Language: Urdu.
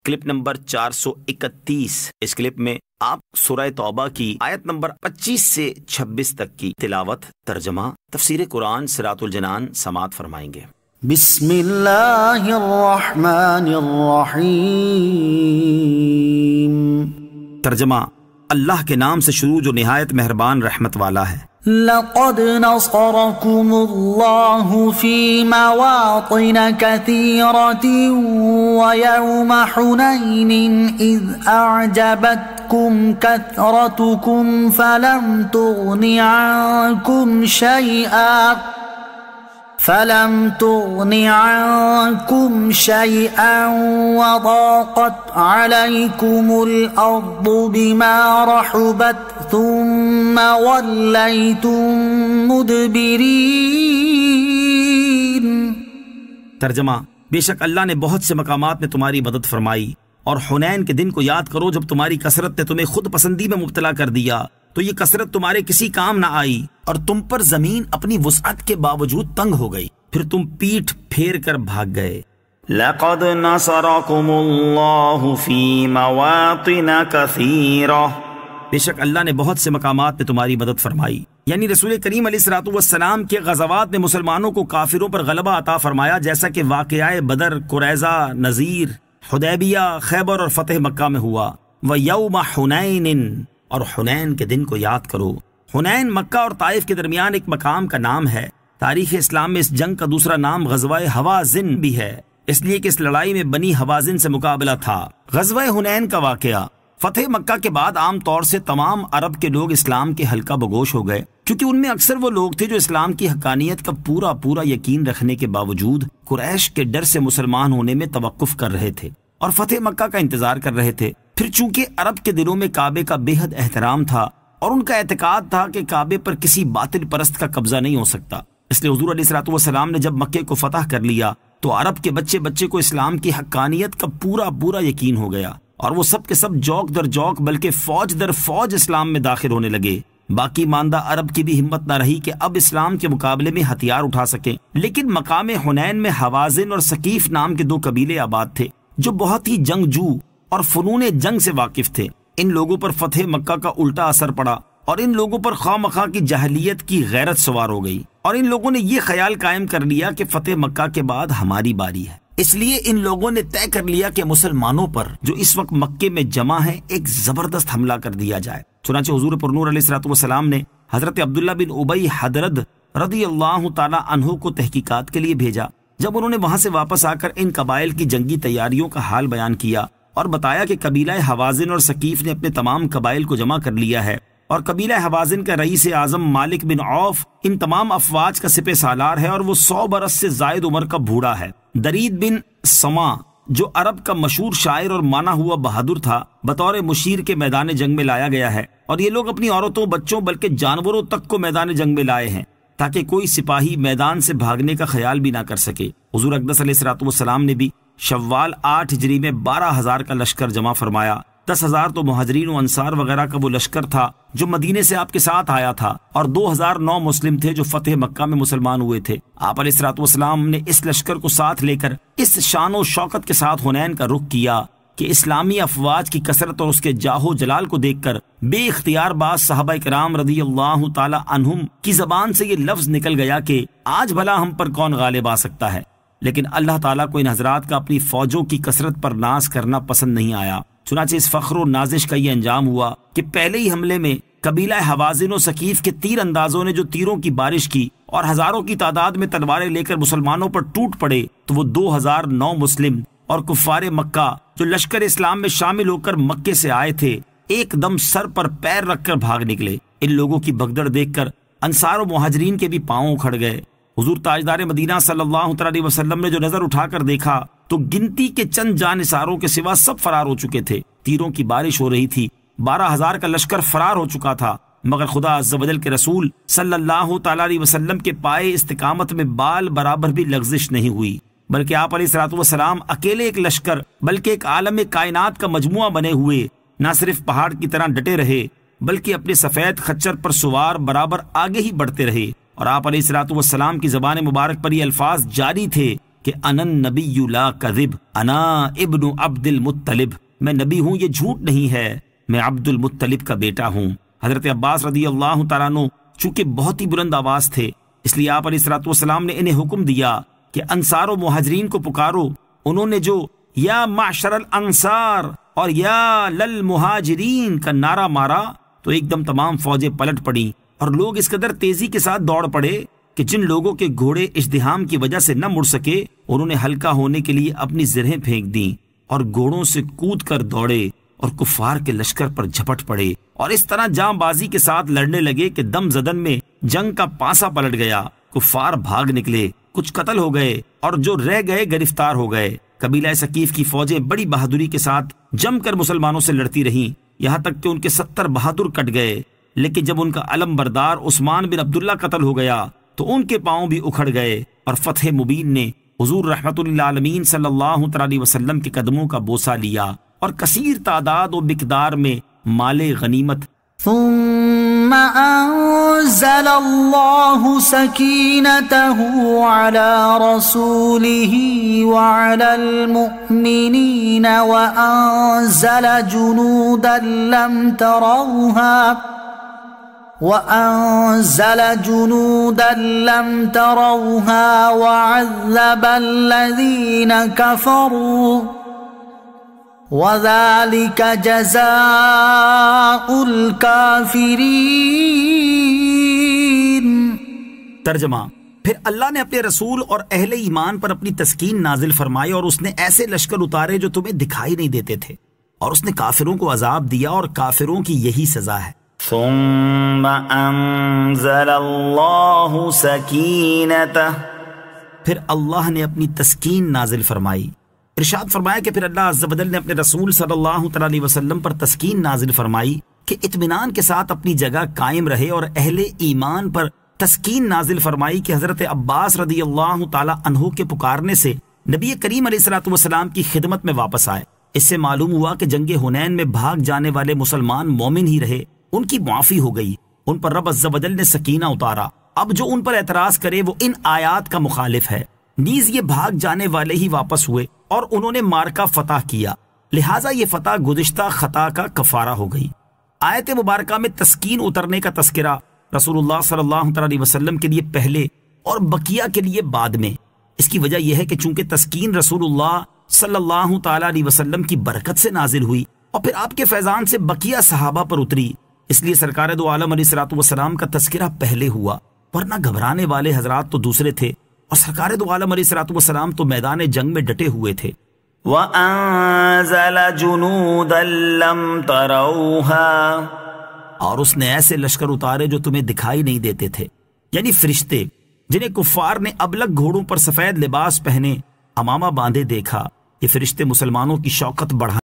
Clip number 431۔ اس کلپ میں آپ سورہ توبہ کی آیت نمبر 25 سے 26 تک کی تلاوت، ترجمہ، تفسیر قرآن صراط الجنان سماعت فرمائیں گے۔ بسم اللہ الرحمن الرحیم۔ ترجمہ، اللہ کے نام سے شروع جو نہایت مہربان رحمت والا ہے۔ لقد نصركم الله في مواطن كثيرة ويوم حنين إذ أعجبتكم كثرتكم فلم تغن عنكم شيئا وضاقت عليكم الأرض بما رحبت ثم وليتم مدبرين۔ ترجمہ، بے شک اللہ نے بہت سے مقامات میں تمہاری مدد فرمائی، اور حنین کے دن کو یاد کرو جب تمہاری کثرت نے تمہیں خود پسندی میں مبتلا کر دیا تو یہ کثرت تمہارے کسی کام نہ آئی، اور تم پر زمین اپنی وسعت کے باوجود تنگ ہو گئی، پھر تم پیٹھ پھیر کر بھاگ گئے۔ لقد نصركم الله في مواطن كثيرة، بے شک اللہ نے بہت سے مقامات میں تمہاری مدد فرمائی، یعنی رسول کریم علیہ الصلوۃ والسلام کے غزوات میں مسلمانوں کو کافروں پر غلبہ عطا فرمایا، جیسا کہ واقعہ بدر، قریظہ، نذیر، حدیبیہ، خیبر اور فتح مکہ میں ہوا۔ وَيَوْمَ حُنَيْنٍ، اور حنین کے دن کو یاد کرو۔ حنین مکہ اور طائف کے درمیان ایک مقام کا نام ہے۔ تاریخ اسلام میں اس جنگ کا دوسرا نام غزوہ حوازن بھی ہے، اس لیے کہ اس لڑائی میں بنی حوازن سے مقابلہ تھا۔ غزوہ حنین کا واقعہ، فتح مکہ کے بعد عام طور سے تمام عرب کے لوگ اسلام کے حلقہ بگوش ہو گئے، کیونکہ ان میں اکثر وہ لوگ تھے جو اسلام کی حقانیت کا پورا یقین رکھنے کے باوجود قریش کے ڈر سے مسلمان ہونے میں توقف کر رہے تھے اور فتح مکہ کا انتظار کر رہے تھے۔ پھر چونکہ عرب کے دلوں میں کعبے کا بے حد احترام تھا اور ان کا اعتقاد تھا کہ کعبے پر کسی باطل پرست کا قبضہ نہیں ہو سکتا، اس لیے حضور علیہ الصلوۃ والسلام نے جب مکے کو فتح کر لیا تو عرب کے بچے کو اسلام کی حقانیت کا پورا یقین ہو گیا، اور وہ سب کے سب جوک در جوک بلکہ فوج در فوج اسلام میں داخل ہونے لگے۔ باقی ماندہ عرب کی بھی ہمت نہ رہی کہ اب اسلام کے مقابلے میں ہتھیار اٹھا سکیں، لیکن مقام حنین میں حوازن اور ثقیف نام کے دو قبیلے آباد تھے جو بہت ہی جنگجو اور فنون جنگ سے واقف تھے۔ ان لوگوں پر فتح مکہ کا الٹا اثر پڑا اور ان لوگوں پر خواہ مخواہ کی جاہلیت کی غیرت سوار ہو گئی، اور ان لوگوں نے یہ خیال قائم کر لیا کہ فتح مکہ کے بعد ہماری باری ہے۔ اس لیے ان لوگوں نے طے کر لیا کہ مسلمانوں پر جو اس وقت مکے میں جمع ہیں ایک زبردست حملہ کر دیا جائے۔ چنانچہ حضور پرنور علیہ الصلوۃ والسلام نے حضرت عبداللہ بن ابی حدرد رضی اللہ تعالی عنہ کو تحقیقات کے لیے بھیجا۔ جب انہوں نے وہاں سے واپس آ کر ان قبائل کی جنگی تیاریوں کا حال بیان کیا اور بتایا کہ قبیلہ حوازن اور ثقیف نے اپنے تمام قبائل کو جمع کر لیا ہے، اور قبیلہ حوازن کا رئیس اعظم مالک بن عوف ان تمام افواج کا سپہ سالار ہے، اور وہ 100 برس سے زائد عمر کا بوڑھا ہے۔ درید بن سما جو عرب کا مشہور شاعر اور مانا ہوا بہادر تھا، بطور مشیر کے میدان جنگ میں لایا گیا ہے، اور یہ لوگ اپنی عورتوں، بچوں بلکہ جانوروں تک کو میدان جنگ میں لائے ہیں تاکہ کوئی سپاہی میدان سے بھاگنے کا خیال بھی نہ کر سکے۔ حضور اقدس علیہ الصلوۃ والسلام نے بھی شوال 8 ہجری میں 12,000 کا لشکر جمع فرمایا۔ 10,000 تو مہاجرین و انصار وغیرہ کا وہ لشکر تھا جو مدینے سے آپ کے ساتھ آیا تھا، اور 2,009 مسلم تھے جو فتح مکہ میں مسلمان ہوئے تھے۔ آپ علیہ الصلوۃ والسلام نے اس لشکر کو ساتھ لے کر اس شان و شوکت کے ساتھ حنین کا رخ کیا کہ اسلامی افواج کی کثرت اور اس کے جاہ و جلال کو دیکھ کر بے اختیار بعض صحابہ کرام رضی اللہ تعالی عنہم کی زبان سے یہ لفظ نکل گیا کہ آج بھلا ہم پر کون غالب آ سکتا ہے، لیکن اللہ تعالیٰ کو ان حضرات کا اپنی فوجوں کی کثرت پر ناز کرنا پسند نہیں آیا۔ چنانچہ اس فخر و نازش کا یہ انجام ہوا کہ پہلے ہی حملے میں قبیلہ حوازن و ثقیف کے تیر اندازوں نے جو تیروں کی بارش کی اور ہزاروں کی تعداد میں تلواریں لے کر مسلمانوں پر ٹوٹ پڑے، تو وہ 2,009 مسلم اور کفار مکہ جو لشکر اسلام میں شامل ہو کر مکے سے آئے تھے ایک دم سر پر پیر رکھ کر بھاگ نکلے۔ ان لوگوں کی بھگدڑ دیکھ کر انصار و مہاجرین کے بھی پاؤں اکھڑ گئے۔ حضور تاجدار مدینہ صلی اللہ علیہ وسلم نے جو نظر اٹھا کر دیکھا تو گنتی کے چند جانثاروں کے سوا سب فرار ہو چکے تھے۔ تیروں کی بارش ہو رہی تھی، 12,000 کا لشکر فرار ہو چکا تھا، مگر خدا عز و جل کے رسول صلی اللہ تعالی علیہ وسلم کے پائے استقامت میں بال برابر بھی لغزش نہیں ہوئی، بلکہ آپ علیہ الصلوۃ والسلام اکیلے ایک لشکر بلکہ ایک عالم کائنات کا مجموعہ بنے ہوئے نہ صرف پہاڑ کی طرح ڈٹے رہے بلکہ اپنے سفید خچر پر سوار برابر آگے ہی بڑھتے رہے، اور آپ علیہ الصلوۃ والسلام کی زبان مبارک پر یہ الفاظ جاری تھے کہ انا النبی لا کذب انا ابن عبد المطلب، میں نبی ہوں، یہ جھوٹ نہیں ہے، میں عبد المطلب کا بیٹا ہوں۔ حضرت عباس رضی اللہ تعالیٰ عنہ چونکہ بہت ہی بلند آواز تھے، اس لیے آپ علیہ الصلوۃ والسلام نے انہیں حکم دیا کہ انصار و مہاجرین کو پکارو۔ انہوں نے جو یا معشر الانصار اور یا للمہاجرین کا نعرہ مارا تو ایک دم تمام فوجیں پلٹ پڑیں، اور لوگ اس قدر تیزی کے ساتھ دوڑ پڑے کہ جن لوگوں کے گھوڑے ازدحام کی وجہ سے نہ مڑ سکے انہوں نے ہلکا ہونے کے لیے اپنی زرہیں پھینک دیں اور گھوڑوں سے کود کر دوڑے اور کفار کے لشکر پر جھپٹ پڑے، اور اس طرح جاں بازی کے ساتھ لڑنے لگے کہ دم زدن میں جنگ کا پانسا پلٹ گیا، کفار بھاگ نکلے، کچھ قتل ہو گئے اور جو رہ گئے گرفتار ہو گئے۔ قبیلہ ثقیف کی فوجیں بڑی بہادری کے ساتھ جم کر مسلمانوں سے لڑتی رہیں، یہاں تک کہ ان کے 70 بہادر کٹ گئے، لیکن جب ان کا علم بردار عثمان بن عبداللہ قتل ہو گیا تو ان کے پاؤں بھی اکھڑ گئے، اور فتح مبین نے حضور رحمت للعالمین صلی اللہ تعالی علیہ وسلم کے قدموں کا بوسہ لیا اور کثیر تعداد و مقدار میں مال غنیمت۔ ثم أنزل الله سكينته على رسوله وعلى المؤمنين وأنزل جنودا لم تروها وعذب الذين كفروا وَذَلِكَ جَزَاءُ الْكَافِرِينَ۔ ترجمہ، پھر اللہ نے اپنے رسول اور اہل ایمان پر اپنی تسکین نازل فرمائی، اور اس نے ایسے لشکر اتارے جو تمہیں دکھائی نہیں دیتے تھے، اور اس نے کافروں کو عذاب دیا، اور کافروں کی یہی سزا ہے۔ ثم انزل اللہ سکینتہ، پھر اللہ نے اپنی تسکین نازل فرمائی۔ ارشاد فرمایا کہ پھر اللہ عز و جل نے اپنے رسول صلی اللہ علیہ وسلم پر تسکین نازل فرمائی کہ اطمینان کے ساتھ اپنی جگہ قائم رہے، اور اہل ایمان پر تسکین نازل فرمائی کہ حضرت عباس رضی اللہ تعالی عنہ کے پکارنے سے نبی کریم علیہ الصلوۃ والسلام کی خدمت میں واپس آئے۔ اس سے معلوم ہوا کہ جنگ حنین میں بھاگ جانے والے مسلمان مومن ہی رہے، ان کی معافی ہو گئی، ان پر رب عز و جل نے سکینہ اتارا۔ اب جو ان پر اعتراض کرے وہ ان آیات کا مخالف ہے، نیز یہ بھاگ جانے والے ہی واپس ہوئے اور انہوں نے مارکا فتح کیا، لہٰذا یہ فتح گزشتہ خطا کا کفارہ ہو گئی۔ آیت مبارکہ میں تسکین اترنے کا تذکرہ رسول اللہ صلی اللہ علیہ وسلم کے لیے پہلے اور بقیہ کے لیے بعد میں۔ اس کی وجہ یہ ہے کہ چونکہ تسکین رسول اللہ صلی اللہ تعالی علیہ وسلم کی برکت سے نازل ہوئی اور پھر آپ کے فیضان سے بقیہ صحابہ پر اتری، اس لیے سرکار دو عالم علیہ الصلوۃ والسلام کا تذکرہ پہلے ہوا، ورنہ گھبرانے والے حضرات تو دوسرے تھے، اور سرکار دو عالم علیہ الصلوۃ والسلام تو میدان جنگ میں ڈٹے ہوئے تھے۔ وَأَنزَلَ جُنُودًا لَّمْ تَرَوْهَا، اور اس نے ایسے لشکر اتارے جو تمہیں دکھائی نہیں دیتے تھے، یعنی فرشتے جنہیں کفار نے ابلک گھوڑوں پر سفید لباس پہنے امامہ باندھے دیکھا۔ یہ فرشتے مسلمانوں کی شوکت بڑھا